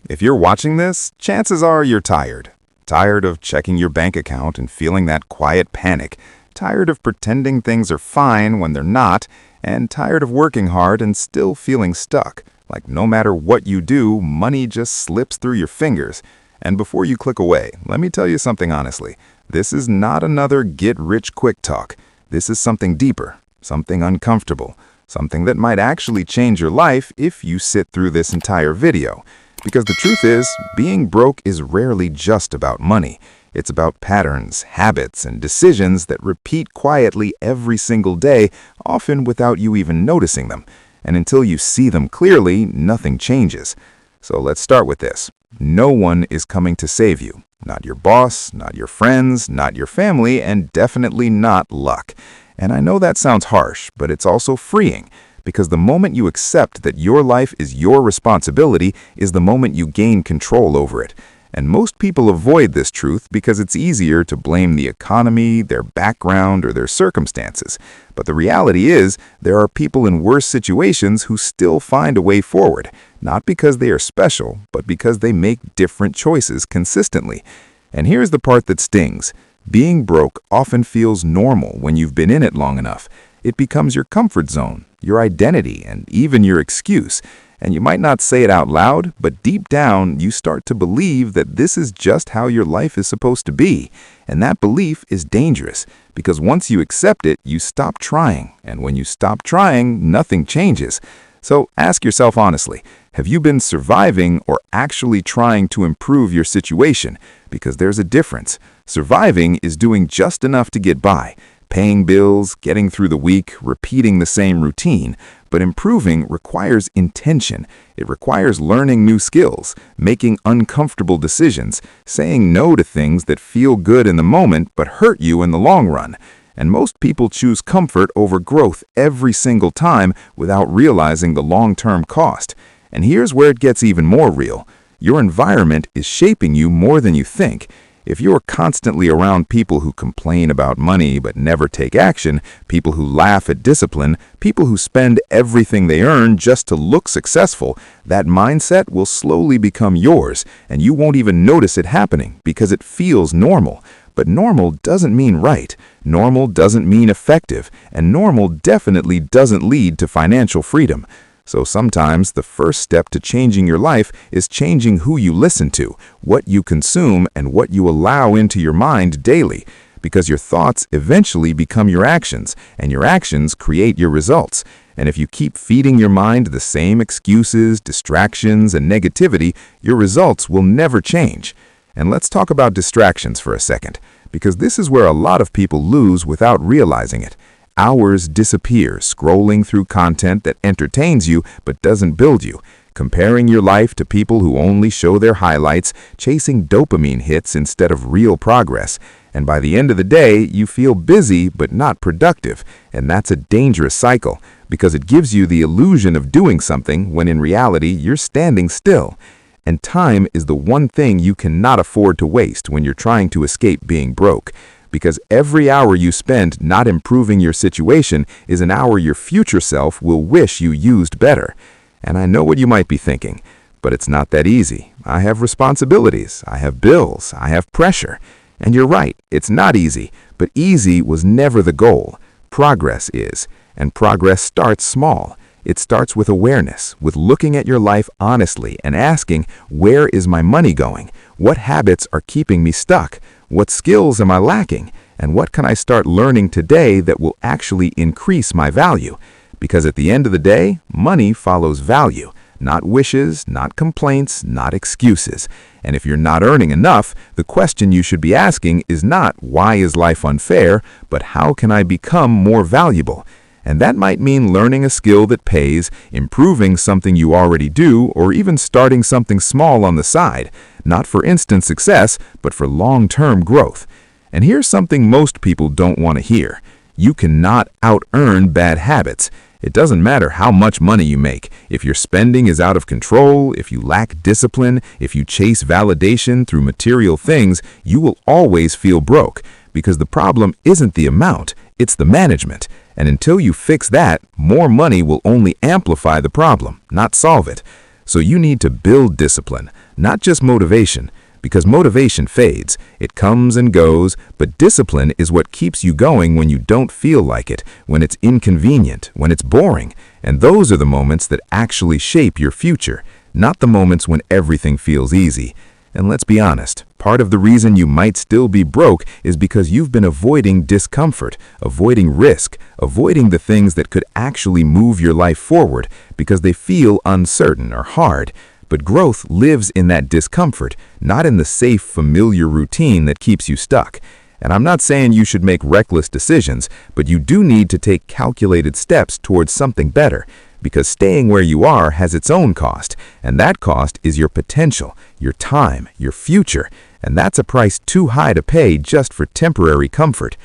If you're watching this, chances are you're tired. Tired of checking your bank account and feeling that quiet panic. Tired of pretending things are fine when they're not. And tired of working hard and still feeling stuck. Like no matter what you do, money just slips through your fingers. And before you click away, let me tell you something honestly. This is not another get-rich-quick talk. This is something deeper, something uncomfortable, something that might actually change your life if you sit through this entire video. Because the truth is, being broke is rarely just about money. It's about patterns, habits, and decisions that repeat quietly every single day, often without you even noticing them. And until you see them clearly, nothing changes. So let's start with this. No one is coming to save you. Not your boss, not your friends, not your family, and definitely not luck. And I know that sounds harsh, but it's also freeing. Because the moment you accept that your life is your responsibility is the moment you gain control over it. And most people avoid this truth because it's easier to blame the economy, their background, or their circumstances. But the reality is, there are people in worse situations who still find a way forward, not because they are special, but because they make different choices consistently. And here's the part that stings. Being broke often feels normal when you've been in it long enough. It becomes your comfort zone, your identity, and even your excuse. And you might not say it out loud, but deep down, you start to believe that this is just how your life is supposed to be. And that belief is dangerous, because once you accept it, you stop trying. And when you stop trying, nothing changes. So ask yourself honestly, have you been surviving or actually trying to improve your situation? Because there's a difference. Surviving is doing just enough to get by. Paying bills, getting through the week, repeating the same routine. But improving requires intention. It requires learning new skills, making uncomfortable decisions, saying no to things that feel good in the moment but hurt you in the long run. And most people choose comfort over growth every single time without realizing the long-term cost. And here's where it gets even more real. Your environment is shaping you more than you think. If you're constantly around people who complain about money but never take action, people who laugh at discipline, people who spend everything they earn just to look successful, that mindset will slowly become yours, and you won't even notice it happening because it feels normal. But normal doesn't mean right. Normal doesn't mean effective, and normal definitely doesn't lead to financial freedom. So sometimes the first step to changing your life is changing who you listen to, what you consume, and what you allow into your mind daily. Because your thoughts eventually become your actions, and your actions create your results. And if you keep feeding your mind the same excuses, distractions, and negativity, your results will never change. And let's talk about distractions for a second, because this is where a lot of people lose without realizing it. Hours disappear scrolling through content that entertains you but doesn't build you, comparing your life to people who only show their highlights, chasing dopamine hits instead of real progress. And by the end of the day, you feel busy but not productive. And that's a dangerous cycle because it gives you the illusion of doing something when in reality you're standing still. And time is the one thing you cannot afford to waste when you're trying to escape being broke. Because every hour you spend not improving your situation is an hour your future self will wish you used better. And I know what you might be thinking, but it's not that easy. I have responsibilities, I have bills, I have pressure. And you're right, it's not easy, but easy was never the goal. Progress is, and progress starts small. It starts with awareness, with looking at your life honestly and asking, where is my money going? What habits are keeping me stuck? What skills am I lacking? And what can I start learning today that will actually increase my value? Because at the end of the day, money follows value, not wishes, not complaints, not excuses. And if you're not earning enough, the question you should be asking is not why is life unfair, but how can I become more valuable? And that might mean learning a skill that pays, improving something you already do, or even starting something small on the side, not for instant success, but for long-term growth. And here's something most people don't want to hear. You cannot out-earn bad habits. It doesn't matter how much money you make. If your spending is out of control, if you lack discipline, if you chase validation through material things, you will always feel broke. Because the problem isn't the amount, it's the management. And until you fix that, more money will only amplify the problem, not solve it. So you need to build discipline, not just motivation, because motivation fades. It comes and goes, but discipline is what keeps you going when you don't feel like it, when it's inconvenient, when it's boring. And those are the moments that actually shape your future, not the moments when everything feels easy. And let's be honest, part of the reason you might still be broke is because you've been avoiding discomfort, avoiding risk, avoiding the things that could actually move your life forward because they feel uncertain or hard. But growth lives in that discomfort, not in the safe, familiar routine that keeps you stuck. And I'm not saying you should make reckless decisions, but you do need to take calculated steps towards something better, because staying where you are has its own cost, and that cost is your potential, your time, your future, and that's a price too high to pay just for temporary comfort.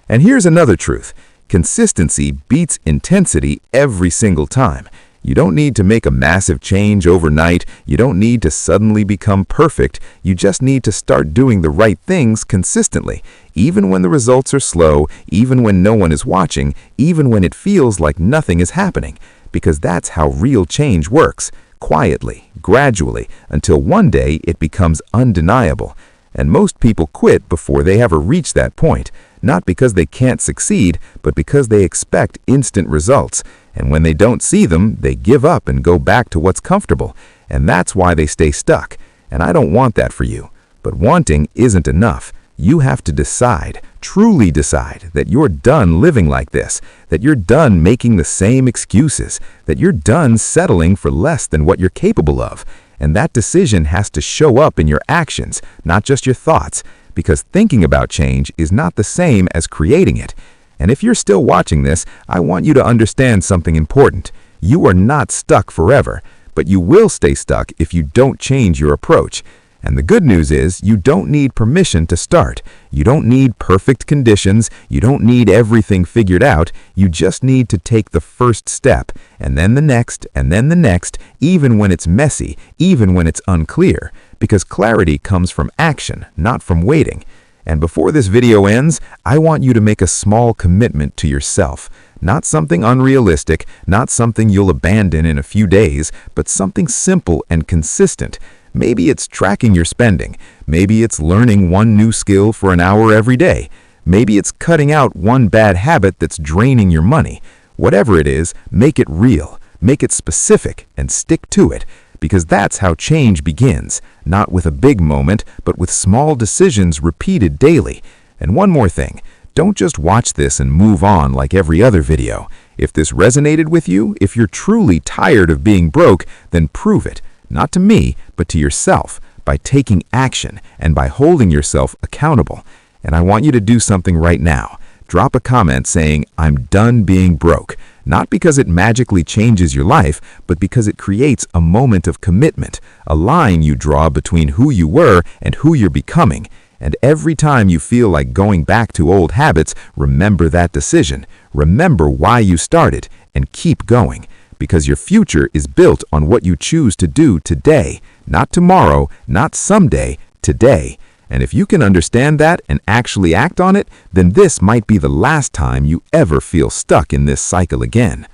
And here's another truth: consistency beats intensity every single time. You don't need to make a massive change overnight. You don't need to suddenly become perfect. You just need to start doing the right things consistently, even when the results are slow, even when no one is watching, even when it feels like nothing is happening. Because that's how real change works, quietly, gradually, until one day it becomes undeniable. And most people quit before they ever reach that point, not because they can't succeed, but because they expect instant results. And when they don't see them, they give up and go back to what's comfortable. And that's why they stay stuck. And I don't want that for you. But wanting isn't enough. You have to decide, truly decide, that you're done living like this, that you're done making the same excuses, that you're done settling for less than what you're capable of. And that decision has to show up in your actions, not just your thoughts, because thinking about change is not the same as creating it. And if you're still watching this, I want you to understand something important. You are not stuck forever, but you will stay stuck if you don't change your approach. And the good news is you don't need permission to start. You don't need perfect conditions. You don't need everything figured out. You just need to take the first step, and then the next, and then the next, even when it's messy, even when it's unclear. Because clarity comes from action, not from waiting. And before this video ends, I want you to make a small commitment to yourself. Not something unrealistic, not something you'll abandon in a few days, but something simple and consistent. Maybe it's tracking your spending. Maybe it's learning one new skill for an hour every day. Maybe it's cutting out one bad habit that's draining your money. Whatever it is, make it real, make it specific, and stick to it. Because that's how change begins, not with a big moment, but with small decisions repeated daily. And one more thing, don't just watch this and move on like every other video. If this resonated with you, if you're truly tired of being broke, then prove it, not to me, but to yourself, by taking action and by holding yourself accountable. And I want you to do something right now. Drop a comment saying, "I'm done being broke." Not because it magically changes your life, but because it creates a moment of commitment, a line you draw between who you were and who you're becoming. And every time you feel like going back to old habits, remember that decision. Remember why you started, and keep going. Because your future is built on what you choose to do today, not tomorrow, not someday, today. And if you can understand that and actually act on it, then this might be the last time you ever feel stuck in this cycle again.